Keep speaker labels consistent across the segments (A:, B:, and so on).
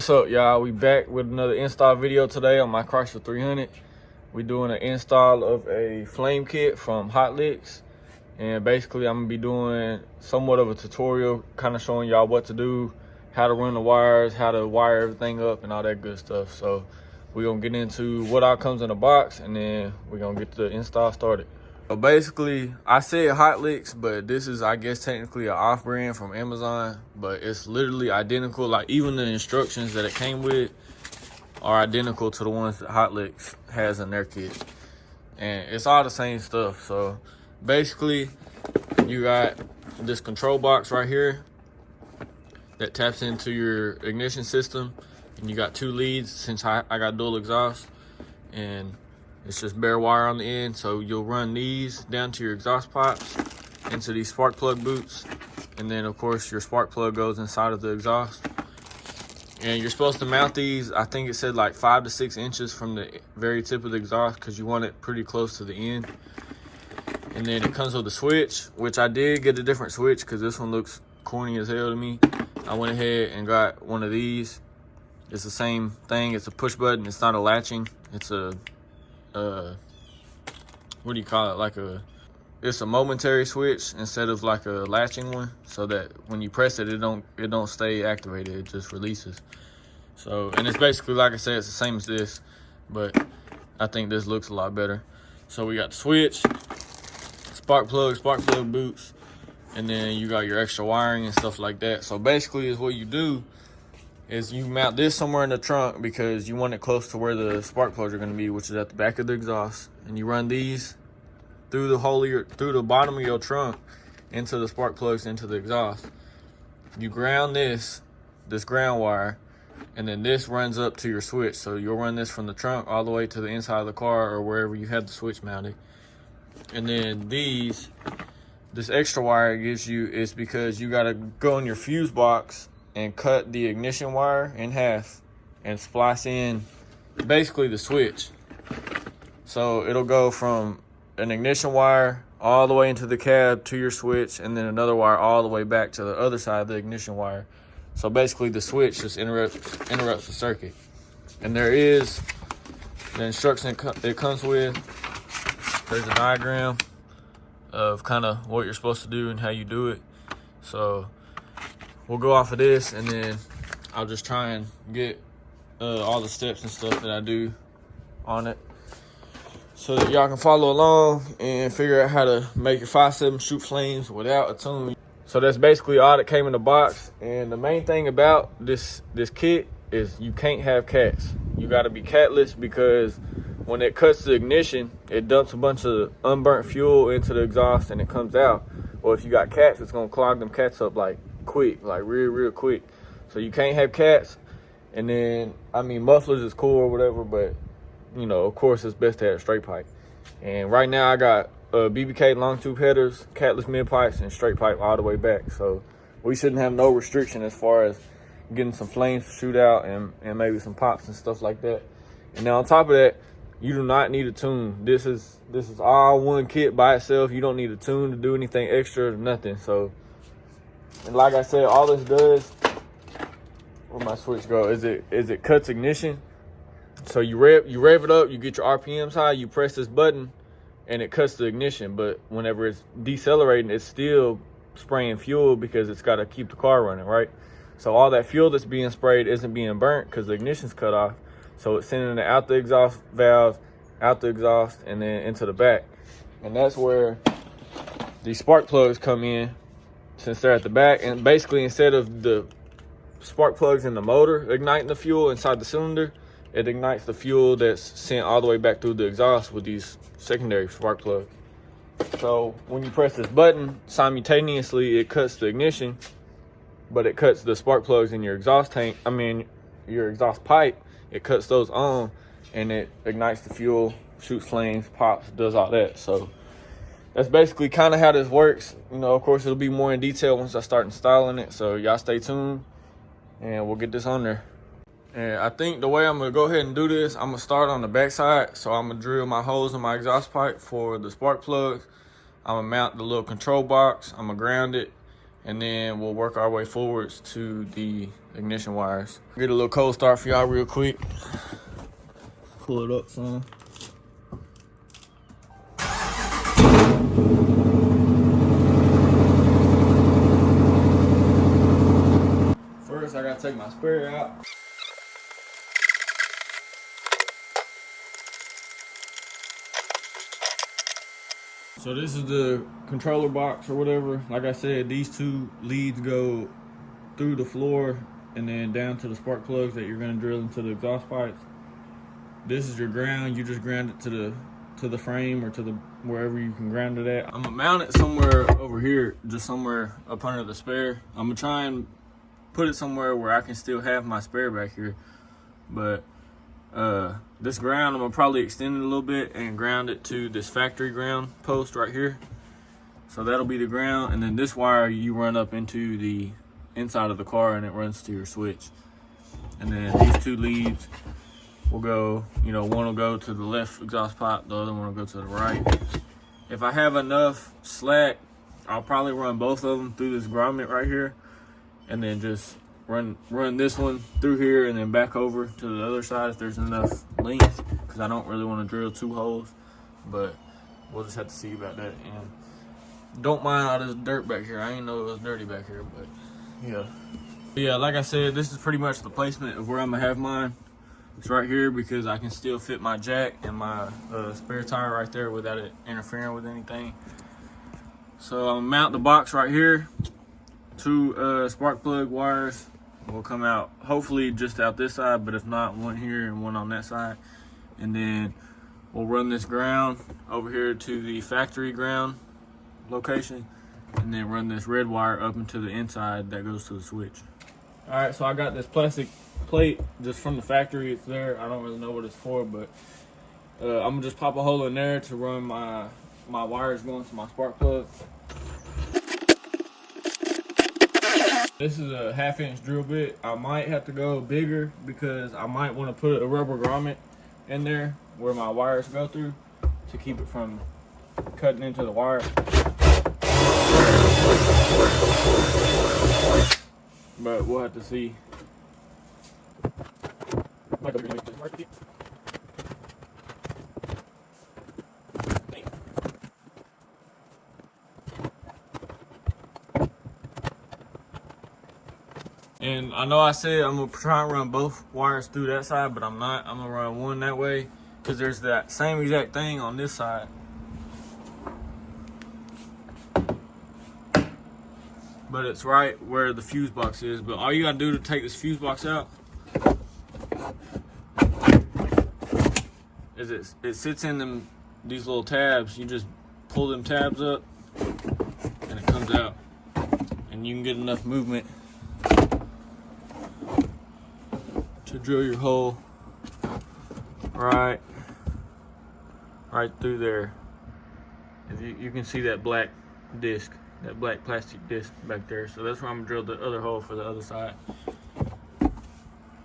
A: What's up, y'all? We back with another install video today on my Chrysler 300. We're doing an install of a flame kit from Hot Licks, and basically I'm gonna be doing somewhat of a tutorial, kind of showing y'all what to do, how to run the wires, how to wire everything up, and all that good stuff. So we're gonna get into what all comes in the box, and then we're gonna get the install started. So basically, I said Hot Licks, but this is, I guess, technically an off-brand from Amazon, but it's literally identical. Like, even the instructions that it came with are identical to the ones that Hot Licks has in their kit. And it's all the same stuff. So basically, you got this control box right here that taps into your ignition system. And you got two leads, since I got dual exhaust. And it's just bare wire on the end, so you'll run these down to your exhaust pipes, into these spark plug boots, and then of course your spark plug goes inside of the exhaust. And you're supposed to mount these, I think it said like 5 to 6 inches from the very tip of the exhaust, because you want it pretty close to the end. And then it comes with a switch, which I did get a different switch because this one looks corny as hell to me. I went ahead and got one of these. It's the same thing, it's a push button, it's not a latching, it's a what do you call it, it's a momentary switch instead of like a latching one, so that when you press it, it don't stay activated, it just releases. So, and it's basically, like I said, it's the same as this, but I think this looks a lot better. So we got the switch, spark plug boots, and then you got your extra wiring and stuff like that. So basically is what you do is you mount this somewhere in the trunk, because you want it close to where the spark plugs are going to be, which is at the back of the exhaust. And you run these through the bottom of your trunk into the spark plugs, into the exhaust. You ground this ground wire, and then this runs up to your switch. So you'll run this from the trunk all the way to the inside of the car or wherever you have the switch mounted. And then this extra wire it gives you is because you got to go in your fuse box and cut the ignition wire in half and splice in basically the switch. So it'll go from an ignition wire all the way into the cab to your switch, and then another wire all the way back to the other side of the ignition wire. So basically the switch just interrupts the circuit. And there is the instruction it comes with. There's a diagram of kind of what you're supposed to do and how you do it. So we'll go off of this, and then I'll just try and get all the steps and stuff that I do on it, so that y'all can follow along and figure out how to make your 5.7 shoot flames without a tune. So that's basically all that came in the box. And the main thing about this kit is you can't have cats. You got to be catless, because when it cuts the ignition, it dumps a bunch of unburnt fuel into the exhaust and it comes out. Well, if you got cats, it's gonna clog them cats up like quick, like real quick. So you can't have cats. And then, I mean, mufflers is cool or whatever, but you know, of course it's best to have straight pipe. And right now I got BBK long tube headers, catless mid pipes, and straight pipe all the way back. So we shouldn't have no restriction as far as getting some flames to shoot out and maybe some pops and stuff like that. And now on top of that, you do not need a tune. This is all one kit by itself. You don't need a tune to do anything extra or nothing. So, and like I said, all this does, where my switch go, is it cuts ignition. So you rev it up, you get your RPMs high, you press this button, and it cuts the ignition. But whenever it's decelerating, it's still spraying fuel, because it's got to keep the car running, right? So all that fuel that's being sprayed isn't being burnt because the ignition's cut off. So it's sending it out the exhaust valve, out the exhaust, and then into the back. And that's where these spark plugs come in, since they're at the back. And basically, instead of the spark plugs in the motor igniting the fuel inside the cylinder, it ignites the fuel that's sent all the way back through the exhaust with these secondary spark plugs. So when you press this button, simultaneously it cuts the ignition, but it cuts the spark plugs in your exhaust tank, your exhaust pipe. It cuts those on, and it ignites the fuel, shoots flames, pops, does all that. So that's basically kind of how this works. You know, of course, it'll be more in detail once I start installing it. So y'all stay tuned, and we'll get this on there. And I think the way I'm gonna go ahead and do this, I'm gonna start on the back side. So I'm gonna drill my holes in my exhaust pipe for the spark plugs. I'm gonna mount the little control box. I'm gonna ground it, and then we'll work our way forwards to the ignition wires. Get a little cold start for y'all real quick. Pull it up some. First, I gotta take my spare out. So this is the controller box or whatever. Like I said, these two leads go through the floor and then down to the spark plugs that you're gonna drill into the exhaust pipes. This is your ground. You just ground it to the frame or to the wherever you can ground it at. I'm gonna mount it somewhere over here, just somewhere up under the spare. I'm gonna try and put it somewhere where I can still have my spare back here. But this ground, I'm gonna probably extend it a little bit and ground it to this factory ground post right here. So that'll be the ground, and then this wire you run up into the inside of the car and it runs to your switch. And then these two leads will go, you know, one will go to the left exhaust pipe, the other one will go to the right. If I have enough slack, I'll probably run both of them through this grommet right here, and then just run this one through here and then back over to the other side if there's enough length, because I don't really want to drill 2 holes, but we'll just have to see about that. And don't mind all this dirt back here. I didn't know it was dirty back here, but yeah, like I said, this is pretty much the placement of where I'm gonna have mine. It's right here because I can still fit my jack and my spare tire right there without it interfering with anything. So I'm gonna mount the box right here. 2 spark plug wires will come out, hopefully just out this side, but if not, one here and one on that side. And then we'll run this ground over here to the factory ground location, and then run this red wire up into the inside that goes to the switch. All right, so I got this plastic plate just from the factory. It's there. I don't really know what it's for, but I'm gonna just pop a hole in there to run my wires going to my spark plug. This is a 1/2 inch drill bit. I might have to go bigger because I might want to put a rubber grommet in there where my wires go through to keep it from cutting into the wire. But we'll have to see. And I know I said I'm gonna try and run both wires through that side, but I'm not. I'm gonna run one that way because there's that same exact thing on this side. But it's right where the fuse box is. But all you gotta do to take this fuse box out is it sits in these little tabs. You just pull them tabs up and it comes out, and you can get enough movement to drill your hole right through there. If you can see that black disc, that black plastic disc back there. So that's where I'm gonna drill the other hole for the other side.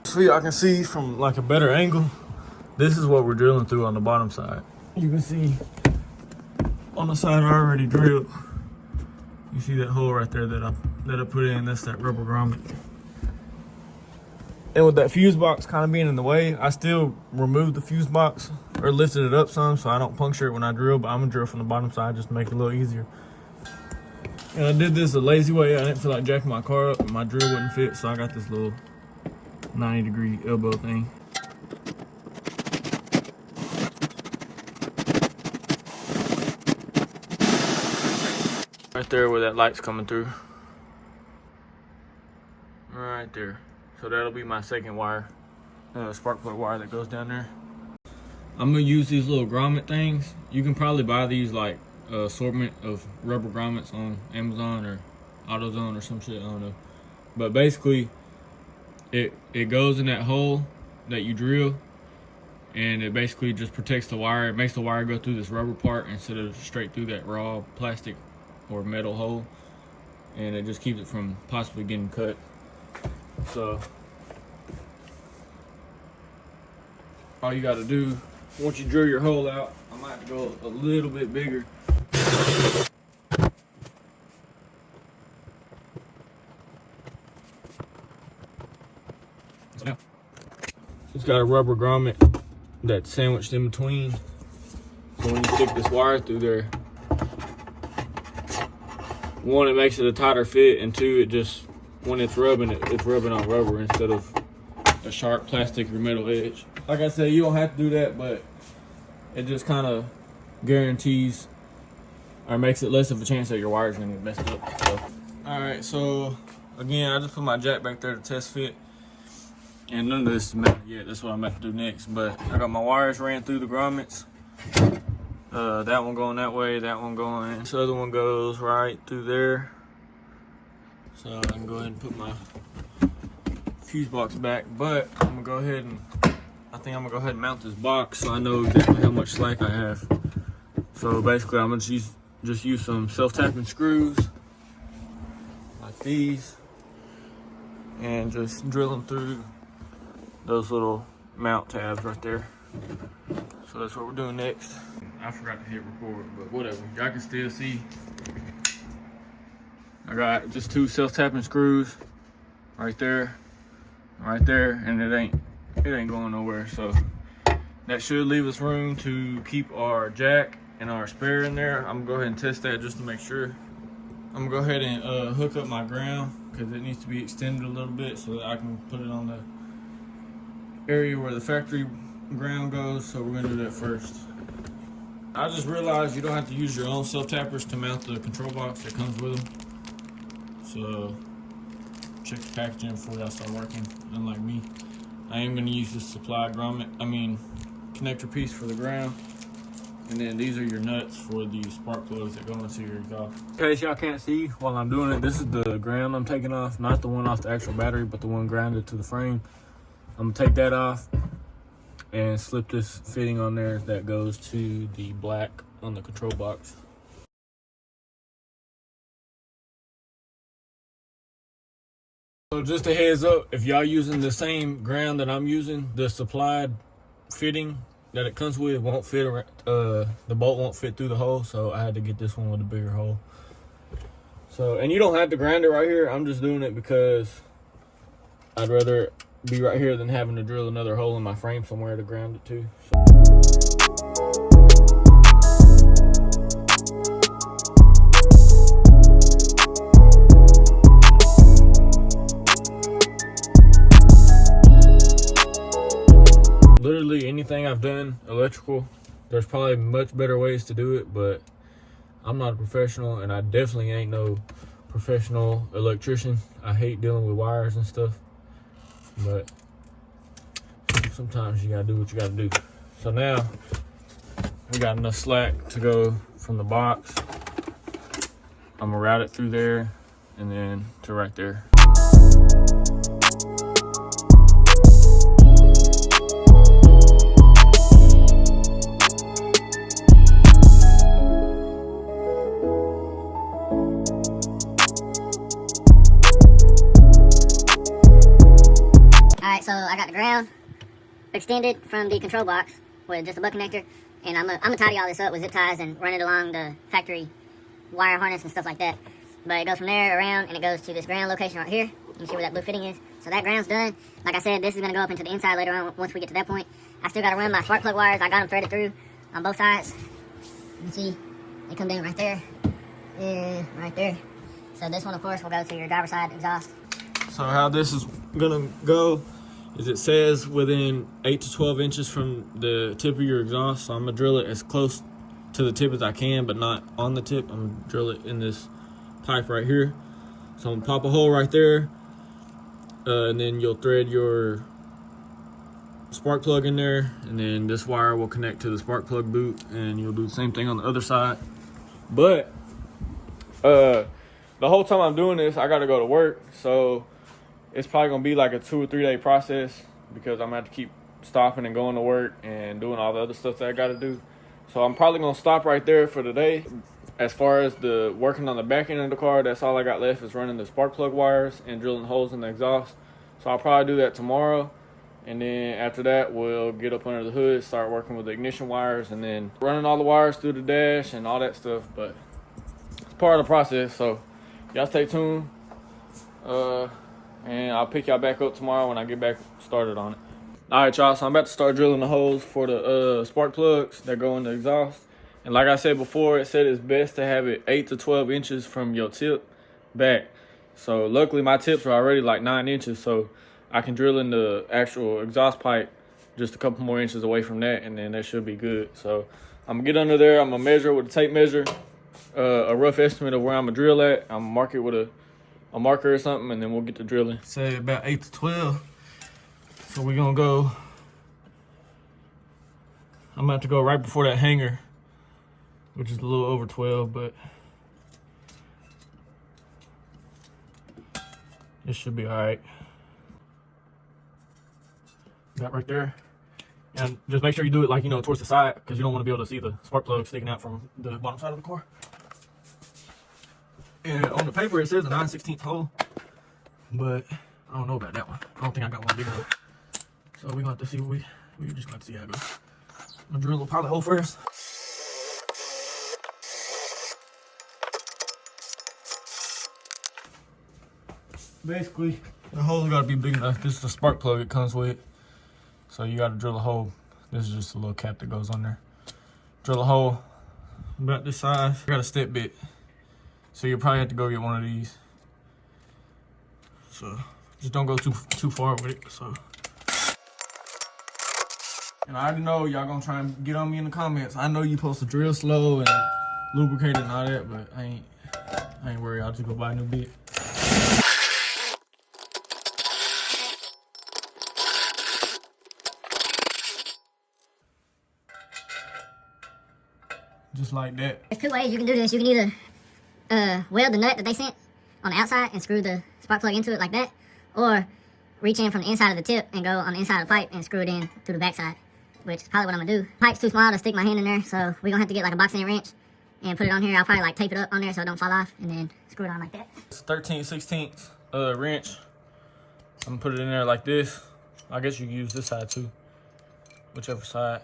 A: So y'all can see from like a better angle, this is what we're drilling through on the bottom side. You can see on the side I already drilled. You see that hole right there that I put in. That's that rubber grommet. And with that fuse box kind of being in the way, I still removed the fuse box or lifted it up some so I don't puncture it when I drill, but I'm gonna drill from the bottom side just to make it a little easier. And I did this a lazy way. I didn't feel like jacking my car up and my drill wouldn't fit, so I got this little 90-degree elbow thing. Right there where that light's coming through. Right there. So that'll be my second wire, spark plug wire that goes down there. I'm gonna use these little grommet things. You can probably buy these like assortment of rubber grommets on Amazon or AutoZone or some shit, I don't know. But basically, it goes in that hole that you drill, and it basically just protects the wire. It makes the wire go through this rubber part instead of straight through that raw plastic or metal hole, and it just keeps it from possibly getting cut. So all you got to do once you drill your hole out, I might have to go a little bit bigger. it's got a rubber grommet that's sandwiched in between. So when you stick this wire through there, one, it makes it a tighter fit, and two, it just, when it's rubbing, it's rubbing on rubber instead of a sharp plastic or metal edge. Like I said, you don't have to do that, but it just kind of guarantees or makes it less of a chance that your wire's gonna get messed up. So. All right, so again, I just put my jack back there to test fit, and none of this is mounted yet. That's what I'm about to do next. But I got my wires ran through the grommets. That one going that way, that one going. This other one goes right through there. So I can go ahead and put my fuse box back, but I'm gonna go ahead and mount this box so I know exactly how much slack I have. So basically, I'm gonna just use some self-tapping screws like these and just drill them through those little mount tabs right there. So that's what we're doing next. I forgot to hit record, but whatever. Y'all can still see. I got just 2 self-tapping screws right there, and it ain't going nowhere. So that should leave us room to keep our jack and our spare in there. I'm gonna go ahead and test that just to make sure. I'm gonna go ahead and hook up my ground because it needs to be extended a little bit so that I can put it on the area where the factory ground goes. So we're gonna do that first. I just realized you don't have to use your own self-tappers to mount the control box that comes with them. So check the packaging before y'all start working, unlike me. I am gonna use this supplied connector piece for the ground. And then these are your nuts for the spark plugs that go into your exhaust. In case y'all can't see while I'm doing it, this is the ground I'm taking off, not the one off the actual battery, but the one grounded to the frame. I'm gonna take that off and slip this fitting on there that goes to the black on the control box. So just a heads up, if y'all using the same ground that I'm using, the supplied fitting that it comes with won't fit around, the bolt won't fit through the hole, so I had to get this one with a bigger hole. So, and you don't have to grind it right here. I'm just doing it because I'd rather be right here than having to drill another hole in my frame somewhere to ground it to. So. Literally anything I've done electrical, there's probably much better ways to do it, but I'm not a professional, and I definitely ain't no professional electrician. I hate dealing with wires and stuff, but sometimes you gotta do what you gotta do. So now we got enough slack to go from the box. I'm gonna route it through there and then to right there.
B: Alright, so I got the ground extended from the control box with just a butt connector, and I'm gonna tidy all this up with zip ties and run it along the factory wire harness and stuff like that. But it goes from there around and it goes to this ground location right here. You can see where that blue fitting is. So that ground's done. Like I said, this is gonna go up into the inside later on once we get to that point. I still gotta run my spark plug wires. I got them threaded through on both sides. You can see they come down right there and right there. So this one, of course, will go to your driver's side exhaust.
A: So how this is gonna go is it says within 8 to 12 inches from the tip of your exhaust. So I'm gonna drill it as close to the tip as I can, but not on the tip. I'm gonna drill it in this pipe right here. So I'm gonna pop a hole right there, and then you'll thread your spark plug in there, and then this wire will connect to the spark plug boot, and you'll do the same thing on the other side. But the whole time I'm doing this, I gotta go to work, so it's probably gonna be like a 2 or 3 day process because I'm gonna have to keep stopping and going to work and doing all the other stuff that I gotta do. So I'm probably gonna stop right there for today. As far as the working on the back end of the car, that's all I got left is running the spark plug wires and drilling holes in the exhaust. So I'll probably do that tomorrow. And then after that, we'll get up under the hood, start working with the ignition wires, and then running all the wires through the dash and all that stuff. But it's part of the process, so y'all stay tuned. And I'll pick y'all back up tomorrow when I get back started on it. All right, y'all, so I'm about to start drilling the holes for the spark plugs that go in the exhaust. And like I said before, it said it's best to have it 8 to 12 inches from your tip back. So luckily my tips are already like 9 inches, so I can drill in the actual exhaust pipe just a couple more inches away from that, and then that should be good. So I'm gonna get under there, I'm gonna measure with a tape measure, a rough estimate of where I'm gonna drill at. I'm gonna mark it with a marker or something, and then we'll get to drilling. Say about 8 to 12. So we're gonna go, I'm about to go right before that hanger, which is a little over 12, but this should be all right. That right there. And just make sure you do it like, you know, towards the side, because you don't want to be able to see the spark plug sticking out from the bottom side of the car. And on the paper it says a 9/16 hole, but I don't know about that one. I don't think I got one big enough. So we're gonna have to see what we're just gonna have to see how it goes. I'm gonna drill a little pilot hole first. Basically, the hole's gotta be big enough. This is the spark plug it comes with. So you gotta drill a hole. This is just a little cap that goes on there. Drill a hole about this size. I got a step bit. So you'll probably have to go get one of these. So just don't go too far with it. So, and I already know y'all gonna try and get on me in the comments. I know you supposed to drill slow and lubricate it and all that, but I ain't worried. I'll just go buy a new bit. Just like that.
B: There's 2 ways you can do this. You can either weld the nut that they sent on the outside and screw the spark plug into it like that, or reach in from the inside of the tip and go on the inside of the pipe and screw it in through the backside, which is probably what I'm gonna do. Pipe's too small to stick my hand in there, so we're gonna have to get like a box end wrench and put it on here. I'll probably like tape it up on there so it don't fall off, and then screw it on like that.
A: It's a 13/16 wrench. I'm gonna put it in there like this. I guess you can use this side too, whichever side.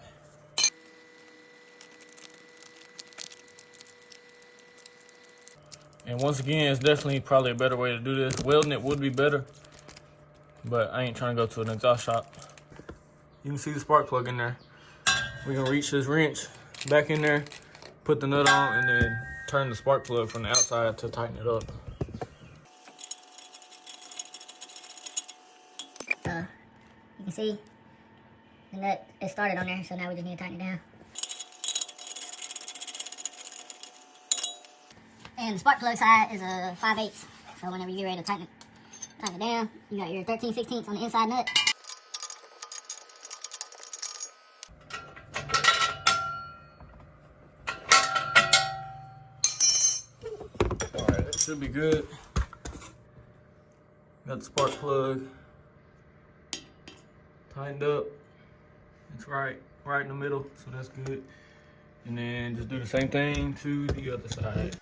A: And once again, it's definitely probably a better way to do this. Welding it would be better, but I ain't trying to go to an exhaust shop. You can see the spark plug in there. We're gonna reach this wrench back in there, put the nut on, and then turn the spark plug from the outside to tighten it up.
B: You can see the nut is started on there, so now we just need to tighten it down. And the spark plug side is a 5/8, so whenever you get ready to tighten it down, you got your 13/16 on the inside nut.
A: Alright, that should be good. Got the spark plug tightened up. It's right in the middle, so that's good. And then just do the same thing to the other side.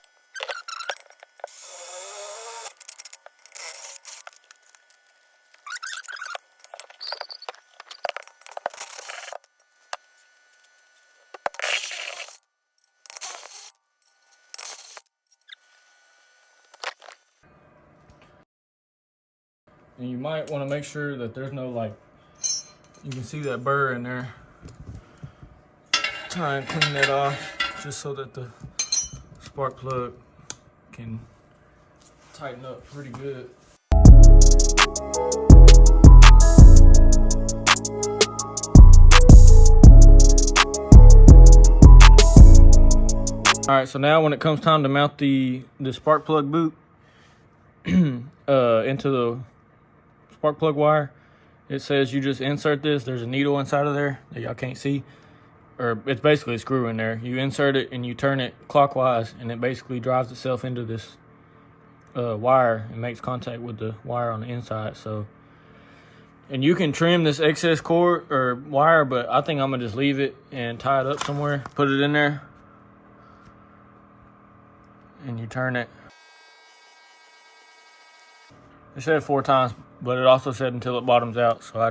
A: And you might want to make sure that there's no, like, you can see that burr in there. Try and clean that off just so that the spark plug can tighten up pretty good. All right, so now when it comes time to mount the spark plug boot into the spark plug wire, it says you just insert this. There's a needle inside of there that y'all can't see, or it's basically a screw in there. You insert it and you turn it clockwise, and it basically drives itself into this wire and makes contact with the wire on the inside. So, and you can trim this excess cord or wire, but I think I'm gonna just leave it and tie it up somewhere. Put it in there, and you turn it. It said 4 times, but it also said until it bottoms out. So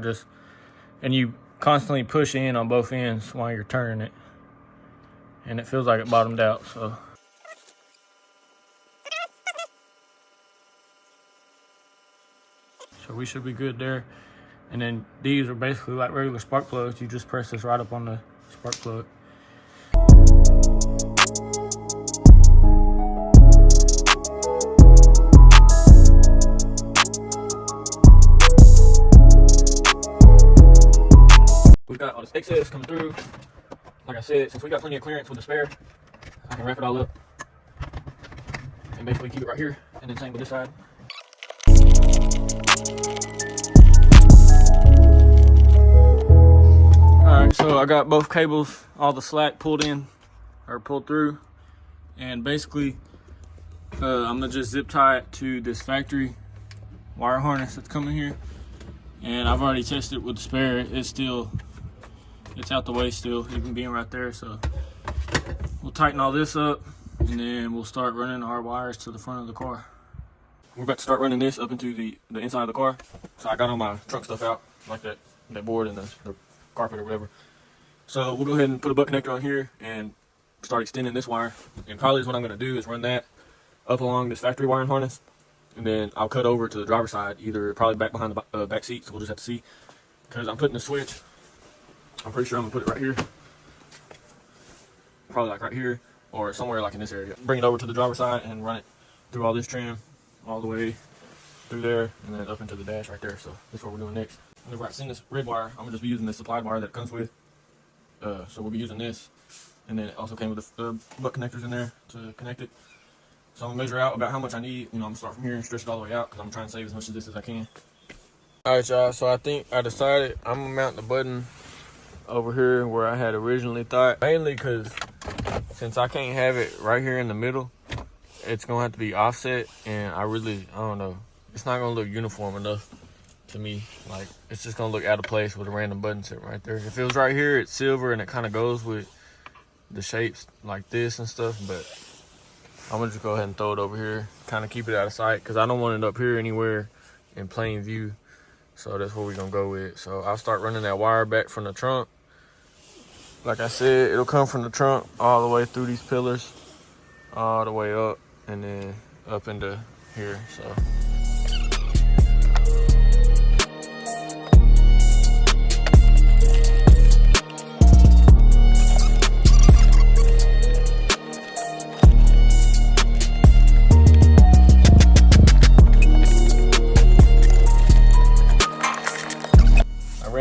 A: and you constantly push in on both ends while you're turning it. And it feels like it bottomed out, so. So we should be good there. And then these are basically like regular spark plugs. You just press this right up on the spark plug. We've got all this excess coming through. Like I said, since we got plenty of clearance with the spare, I can wrap it all up and basically keep it right here. And then same with this side. Alright, so I got both cables, all the slack pulled in or pulled through. And basically, I'm gonna just zip tie it to this factory wire harness that's coming here. And I've already tested it with the spare. It's out the way still, even being right there. So we'll tighten all this up and then we'll start running our wires to the front of the car. We're about to start running this up into the inside of the car. So I got all my trunk stuff out, like that board and the carpet or whatever. So we'll go ahead and put a butt connector on here and start extending this wire. And probably what I'm gonna do is run that up along this factory wiring harness. And then I'll cut over to the driver's side, either probably back behind the back seat, so we'll just have to see. Because I'm putting the switch, I'm pretty sure I'm gonna put it right here. Probably like right here, or somewhere like in this area. Bring it over to the driver's side and run it through all this trim, all the way through there, and then up into the dash right there. So that's what we're doing next. Whenever I send this red wire, I'm gonna just be using this supplied wire that it comes with. So we'll be using this. And then it also came with the butt connectors in there to connect it. So I'm gonna measure out about how much I need. I'm gonna start from here and stretch it all the way out because I'm trying to save as much of this as I can. Alright y'all, so I think I decided I'm gonna mount the button over here where I had originally thought. Mainly because since I can't have it right here in the middle, it's gonna have to be offset, and I don't know. It's not gonna look uniform enough to me. Like, it's just gonna look out of place with a random button sitting right there. If it was right here, it's silver and it kind of goes with the shapes like this and stuff, but I'm gonna just go ahead and throw it over here, kind of keep it out of sight, because I don't want it up here anywhere in plain view. So that's what we're gonna go with. So I'll start running that wire back from the trunk. Like I said, it'll come from the trunk all the way through these pillars, all the way up, and then up into here. So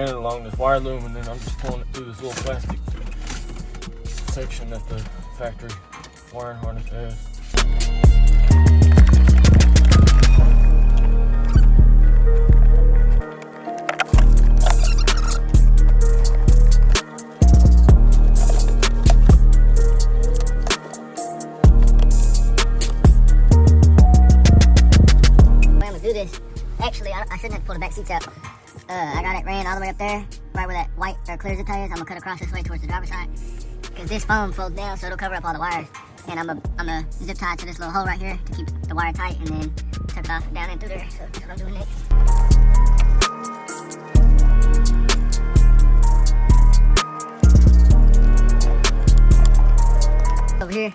A: along this wire loom, and then I'm just pulling it through this little plastic section that the factory wiring harness has.
B: I'm gonna do this. Actually, I shouldn't have pulled the back seats out. I got it ran all the way up there, right where that white clear zip tie is. I'm gonna cut across this way towards the driver's side, because this foam folds down, so it'll cover up all the wires. And I'm gonna zip tie it to this little hole right here to keep the wire tight, and then tuck it off down in through there. So that's what I'm doing next. Over here,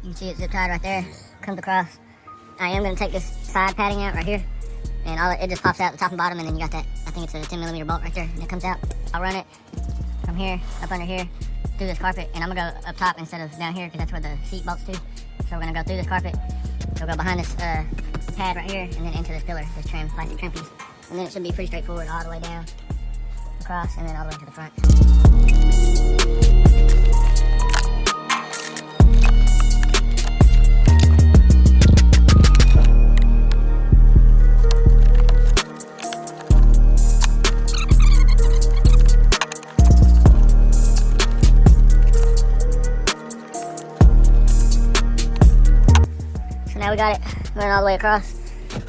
B: you can see it zip tied right there, comes across. I am gonna take this side padding out right here. And it just pops out the top and bottom, and then you got that, I think it's a 10mm bolt right there, and it comes out. I'll run it from here, up under here, through this carpet, and I'm gonna go up top instead of down here, because that's where the seat bolts to. So we're gonna go through this carpet, we'll go behind this pad right here, and then into this pillar, this plastic trim piece. And then it should be pretty straightforward all the way down, across, and then all the way to the front. Now we got it running all the way across. You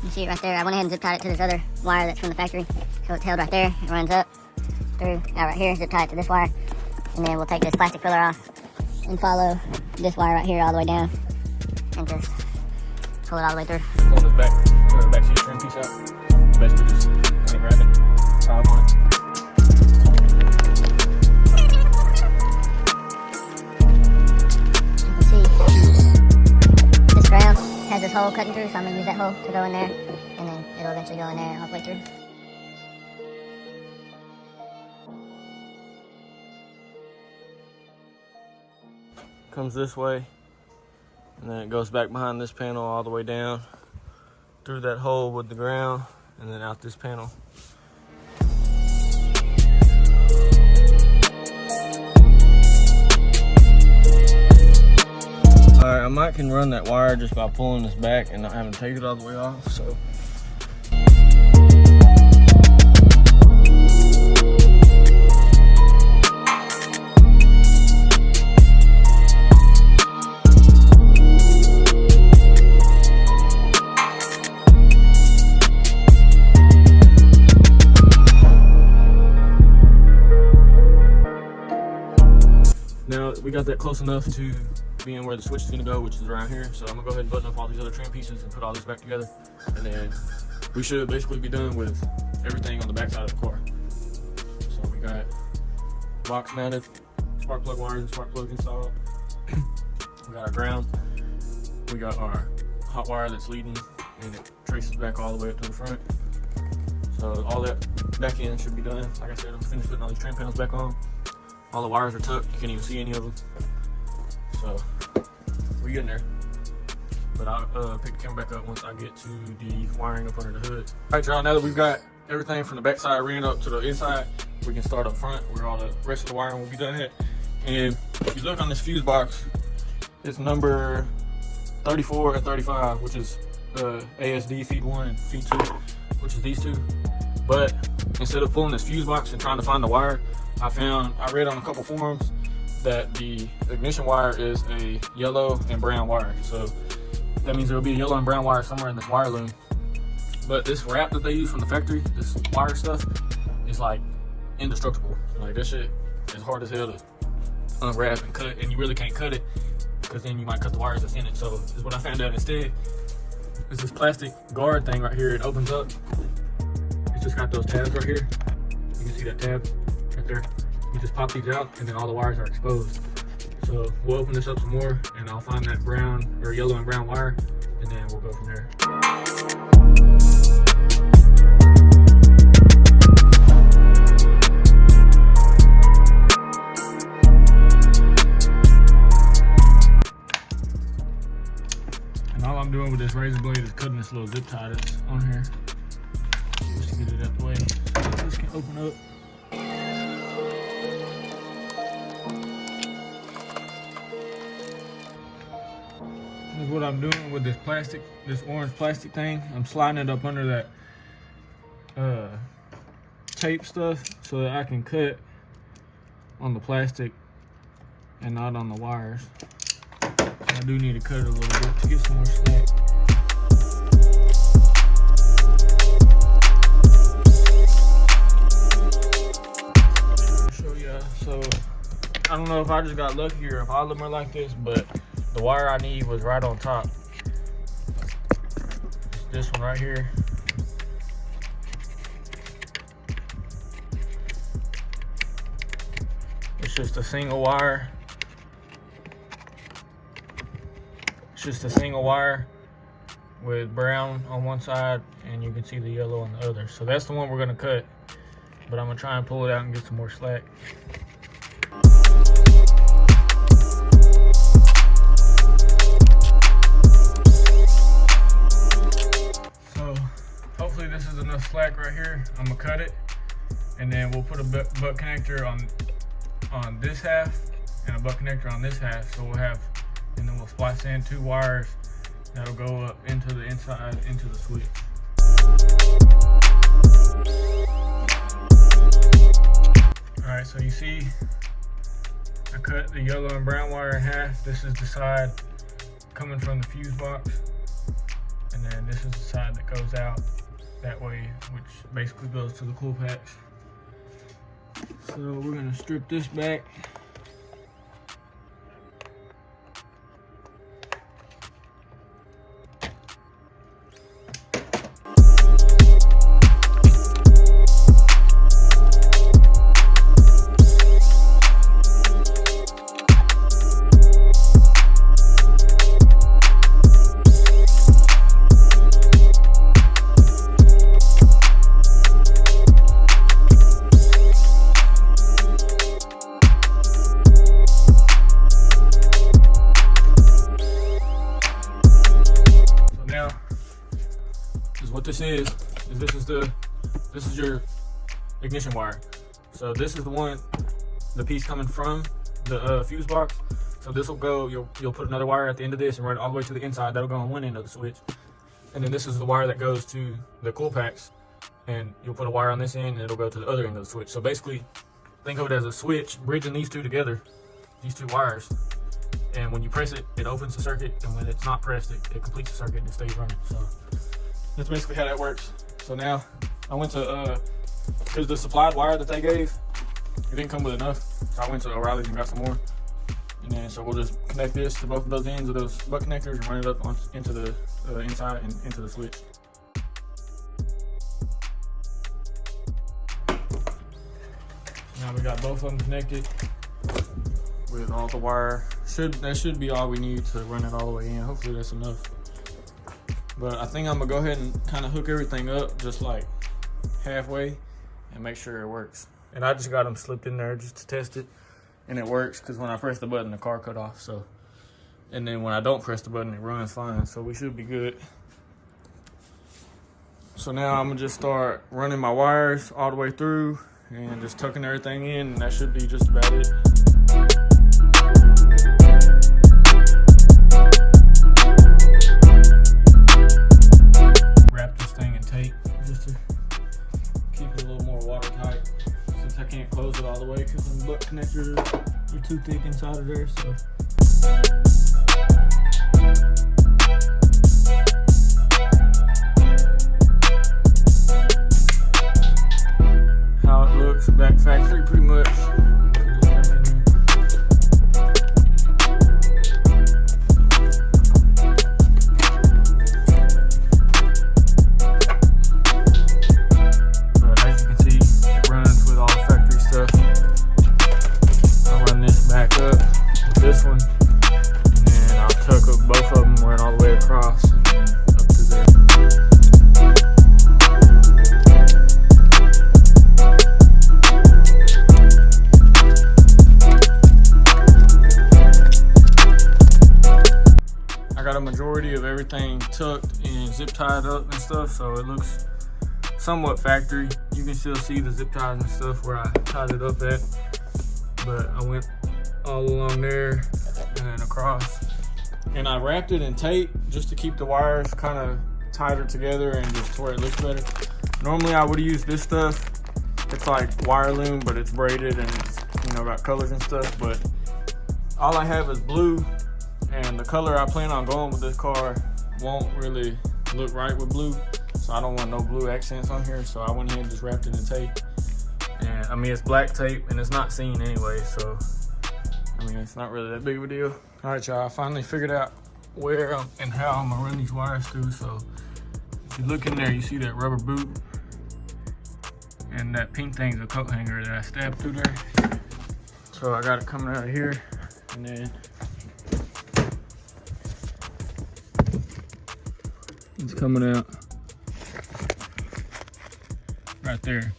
B: can see it right there. I went ahead and zip tied it to this other wire that's from the factory. So it's held right there. It runs up through, out right here, zip tie it to this wire. And then we'll take this plastic filler off and follow this wire right here all the way down. And just pull it all the way through.
A: Pull this back seat trim piece out. Basically just kind of grab it, tie up on it. Has this hole cutting through, so I'm gonna use that hole to go in there, and then
B: It'll eventually go in there halfway through.
A: Comes this way, and then it goes back behind this panel all the way down through that hole with the ground, and then out this panel. Alright, I might can run that wire just by pulling this back and not having to take it all the way off, so. Now we got that close enough to being where the switch is gonna go, which is around here. So I'm gonna go ahead and button up all these other trim pieces and put all this back together. And then we should basically be done with everything on the back side of the car. So we got box mounted spark plug wires and spark plugs installed. We got our ground. We got our hot wire that's leading and it traces back all the way up to the front. So all that back end should be done. Like I said, I'm finished putting all these trim panels back on. All the wires are tucked, you can't even see any of them. So we're getting there. But I'll pick the camera back up once I get to the wiring up under the hood. All right, y'all, now that we've got everything from the back side ran up to the inside, we can start up front where all the rest of the wiring will be done at. And if you look on this fuse box, it's number 34 and 35, which is ASD feed 1 and feed 2, which is these two. But instead of pulling this fuse box and trying to find the wire, I read on a couple forums that the ignition wire is a yellow and brown wire. So that means there will be a yellow and brown wire somewhere in this wire loom. But this wrap that they use from the factory, this wire stuff, is like indestructible. Like this shit is hard as hell to unwrap and cut, and you really can't cut it because then you might cut the wires that's in it. So this is what I found out instead. It's this plastic guard thing right here. It opens up. It's just got those tabs right here. You can see that tab right there. You just pop these out and then all the wires are exposed. So we'll open this up some more and I'll find that brown or yellow and brown wire and then we'll go from there. And all I'm doing with this razor blade is cutting this little zip tie that's on here just to get it out of the way so this can open up. This is what I'm doing with this plastic, this orange plastic thing. I'm sliding it up under that tape stuff so that I can cut on the plastic and not on the wires. I do need to cut it a little bit to get some more slack. Show ya. So I don't know if I just got lucky or if all of them are like this, but the wire I need was right on top. It's this one right here. It's just a single wire. It's just a single wire with brown on one side and you can see the yellow on the other. So that's the one we're gonna cut, but I'm gonna try and pull it out and get some more slack. Hopefully this is enough slack right here. I'm gonna cut it and then we'll put a butt connector on this half and a butt connector on this half. So we'll have, and then we'll splice in 2 wires that'll go up into the inside, into the switch. All right, so you see I cut the yellow and brown wire in half. This is the side coming from the fuse box. And then this is the side that goes out that way, which basically goes to the cool packs. So we're gonna strip this back. this is this is your ignition wire. So this is the piece coming from the fuse box. So this will go, you'll put another wire at the end of this and run it all the way to the inside. That'll go on one end of the switch. And then this is the wire that goes to the cool packs. And you'll put a wire on this end and it'll go to the other end of the switch. So basically, think of it as a switch bridging these two together, these two wires. And when you press it, it opens the circuit. And when it's not pressed, it completes the circuit and it stays running. So that's basically how that works. So now I went to, here's the supplied wire that they gave. It didn't come with enough. So I went to O'Reilly's and got some more. And then so we'll just connect this to both of those ends of those butt connectors and run it up into the inside and into the switch. Now we got both of them connected with all the wire. That should be all we need to run it all the way in. Hopefully that's enough. But I think I'm gonna go ahead and kind of hook everything up just like halfway and make sure it works. And I just got them slipped in there just to test it. And it works because when I press the button, the car cut off. So, and then when I don't press the button, it runs fine. So we should be good. So now I'm gonna just start running my wires all the way through and just tucking everything in, and that should be just about it. Wrap this thing in tape just to keep it a little more watertight, since I can't close it all the way because the butt connectors are too thick inside of there. So. How it looks back factory pretty much. But as you can see, it runs with all the factory stuff. I'll run this back up with this one, and then I'll tuck up both of them, run all the way across, and then up to there. Got a majority of everything tucked and zip tied up and stuff, so it looks somewhat factory. You can still see the zip ties and stuff where I tied it up at, but I went all along there and then across, and I wrapped it in tape just to keep the wires kind of tighter together and just to where it looks better. Normally I would use this stuff. It's like wire loom, but it's braided and it's, you know, got colors and stuff, but all I have is blue. And the color I plan on going with this car won't really look right with blue. So I don't want no blue accents on here. So I went ahead and just wrapped it in tape. And I mean, it's black tape and it's not seen anyway. So, I mean, it's not really that big of a deal. All right, y'all, I finally figured out where and how I'm gonna run these wires through. So if you look in there, you see that rubber boot. And that pink thing's a coat hanger that I stabbed through there. So I got it coming out of here. And then it's coming out right there.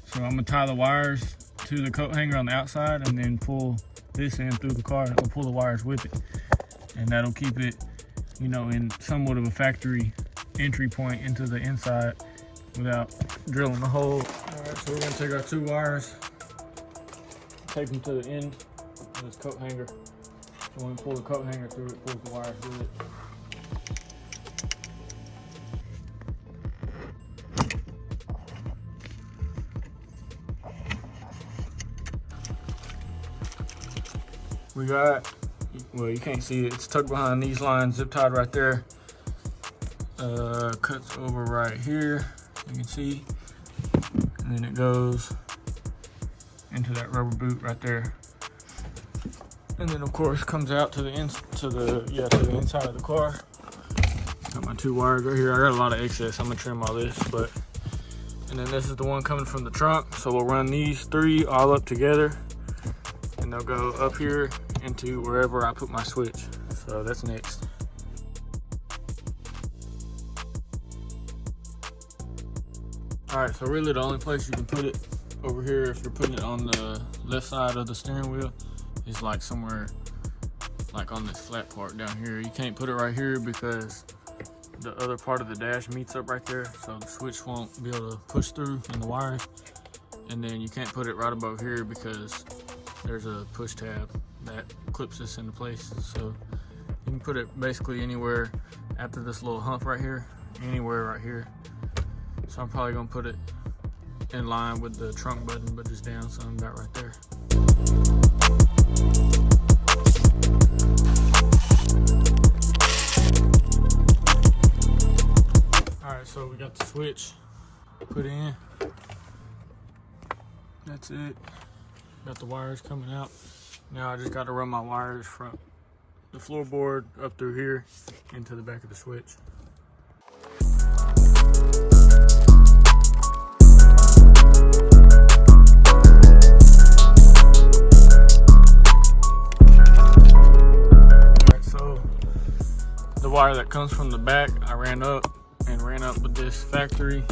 A: So I'm gonna tie the wires to the coat hanger on the outside and then pull this in through the car, or pull the wires with it. And that'll keep it, you know, in somewhat of a factory entry point into the inside without drilling the hole. All right, so we're gonna take our two wires, tape them to the end of this coat hanger. So when we pull the coat hanger through, it pulls the wires through it. We got, well, you can't see it, it's tucked behind these lines, zip tied right there. Cuts over right here, you can see. And then it goes into that rubber boot right there. And then of course comes out to the inside of the car. Got my two wires right here. I got a lot of excess, I'm gonna trim all this, but, and then this is the one coming from the trunk. So we'll run these three all up together. And they'll go up here into wherever I put my switch. So that's next. All right, so really the only place you can put it over here, if you're putting it on the left side of the steering wheel, is like somewhere like on this flat part down here. You can't put it right here because the other part of the dash meets up right there, so the switch won't be able to push through in the wiring. And then you can't put it right above here because there's a push tab that clips this into place. So you can put it basically anywhere after this little hump right here, anywhere right here. So I'm probably gonna put it in line with the trunk button, but just down some, about right there. All right, so we got the switch put in. That's it. Got the wires coming out. Now I just got to run my wires from the floorboard up through here into the back of the switch. Alright, so the wire that comes from the back, I ran up with this factory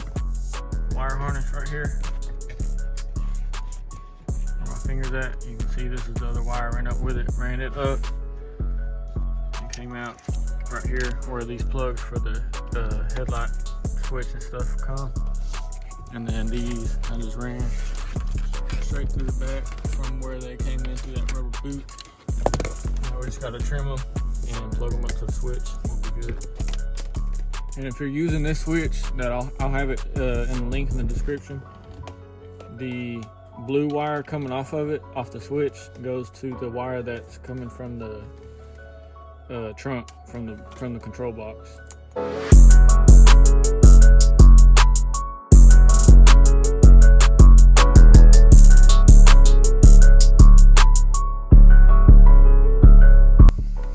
A: wire harness right here. Fingers at, you can see this is the other wire, ran up with it, ran it up, and came out right here where these plugs for the headlight switch and stuff come. And then these I just ran straight through the back from where they came in through that rubber boot. Now we just gotta trim them and plug them up to the switch. We'll be good. And if you're using this switch, that I'll have it in the link in the description. The blue wire coming off of it, off the switch, goes to the wire that's coming from the trunk, from the control box.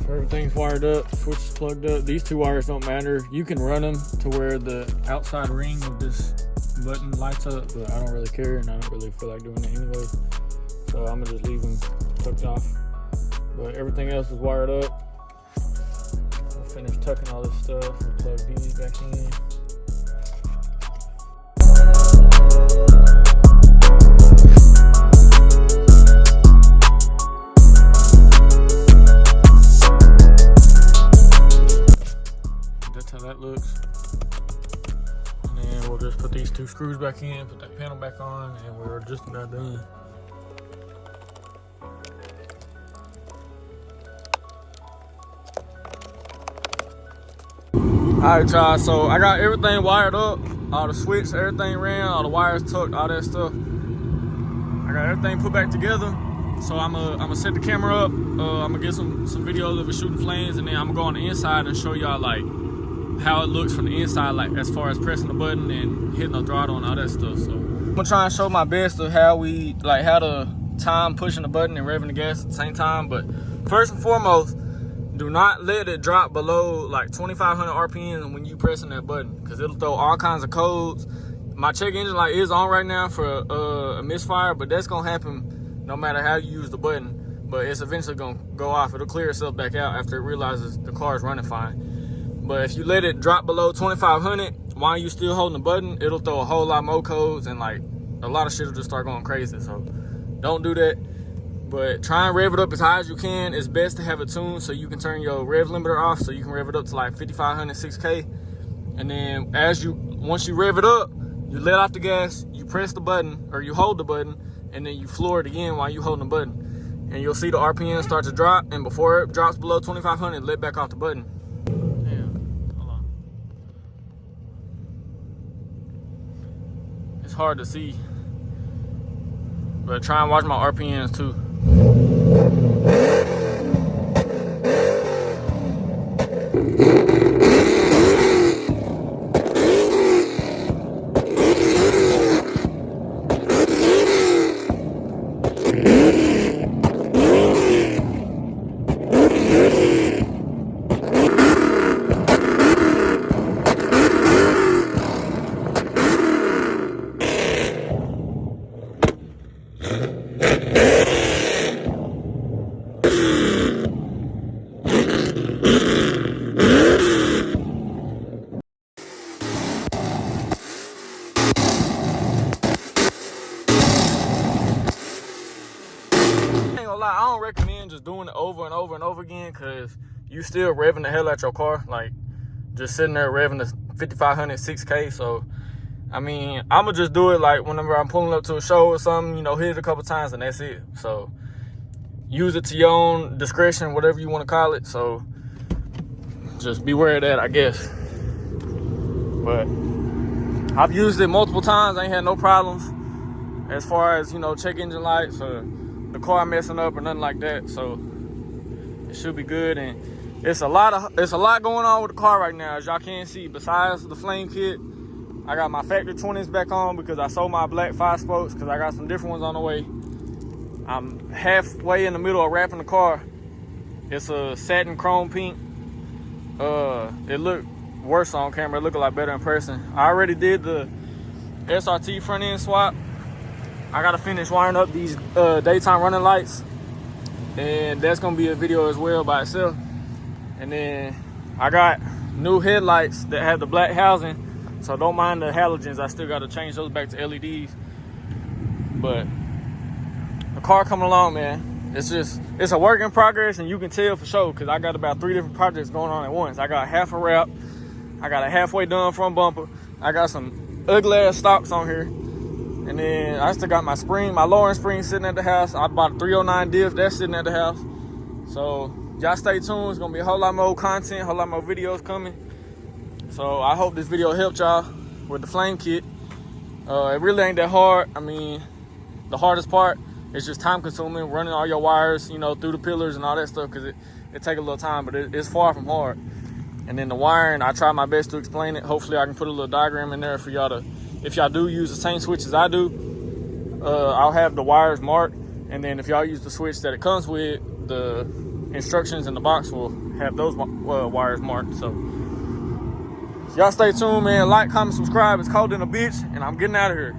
A: So everything's wired up, switch is plugged up. These two wires don't matter. You can run them to where the outside ring of this button lights up, but I don't really care and I don't really feel like doing it anyway, so I'm gonna just leave them tucked off. But everything else is wired up. I'll finish tucking all this stuff and plug these back in. That's how that looks. And we'll just put these two screws back in, put that panel back on, and we're just about done. Alright y'all, so I got everything wired up, all the switch, everything ran, all the wires tucked, all that stuff. I got everything put back together. So I'm gonna set the camera up, I'm gonna get some videos of it shooting flames, and then I'm gonna go on the inside and show y'all like how it looks from the inside, like as far as pressing the button and hitting the throttle and all that stuff. So I'm gonna try and show my best of how to time pushing the button and revving the gas at the same time. But first and foremost, do not let it drop below like 2,500 RPM when you pressing that button, because it'll throw all kinds of codes. My check engine light is on right now for a misfire, but that's gonna happen no matter how you use the button. But it's eventually gonna go off. It'll clear itself back out after it realizes the car is running fine. But if you let it drop below 2,500 while you still holding the button, it'll throw a whole lot more codes, and like a lot of shit will just start going crazy. So don't do that. But try and rev it up as high as you can. It's best to have it tuned so you can turn your rev limiter off, so you can rev it up to like 5,500, 6K. And then once you rev it up, you let off the gas, you press the button, or you hold the button, and then you floor it again while you holding the button. And you'll see the RPM start to drop, and before it drops below 2,500, let back off the button. Damn, hold on. It's hard to see, but try and watch my RPMs too. I don't recommend just doing it over and over and over again, because you still revving the hell out your car. Like, just sitting there revving the 5500 6K. So I mean, I'ma just do it like whenever I'm pulling up to a show or something, you know, hit it a couple times and that's it. So use it to your own discretion, whatever you want to call it. So just beware of that, I guess. But I've used it multiple times. I ain't had no problems as far as, you know, check engine lights or the car messing up or nothing like that. So it should be good. And it's a lot going on with the car right now, as y'all can see. Besides the flame kit, I got my factory 20s back on because I sold my black 5-spokes because I got some different ones on the way. I'm halfway in the middle of wrapping the car. It's a satin chrome pink. It looked worse on camera. It looked a lot better in person. I already did the SRT front end swap. I gotta finish wiring up these daytime running lights, and that's gonna be a video as well by itself. And then I got new headlights that have the black housing, so don't mind the halogens. I still gotta change those back to LEDs. But the car coming along, man. It's a work in progress, and you can tell for sure because I got about 3 different projects going on at once. I got half a wrap, I got a halfway done front bumper, I got some ugly ass stocks on here, and then I still got my spring, my lowering spring sitting at the house. I bought a 309 diff that's sitting at the house. So y'all stay tuned. It's gonna be a whole lot more content, a whole lot more videos coming. So I hope this video helped y'all with the flame kit. It really ain't that hard. I mean, the hardest part is just time consuming, running all your wires, you know, through the pillars and all that stuff, because it take a little time, but it's far from hard. And then the wiring, I try my best to explain it. Hopefully I can put a little diagram in there for y'all to, if y'all do use the same switch as I do, I'll have the wires marked. And then if y'all use the switch that it comes with, the instructions in the box will have those wires marked. So y'all stay tuned, man. Like, comment, subscribe. It's cold in a bitch, and I'm getting out of here.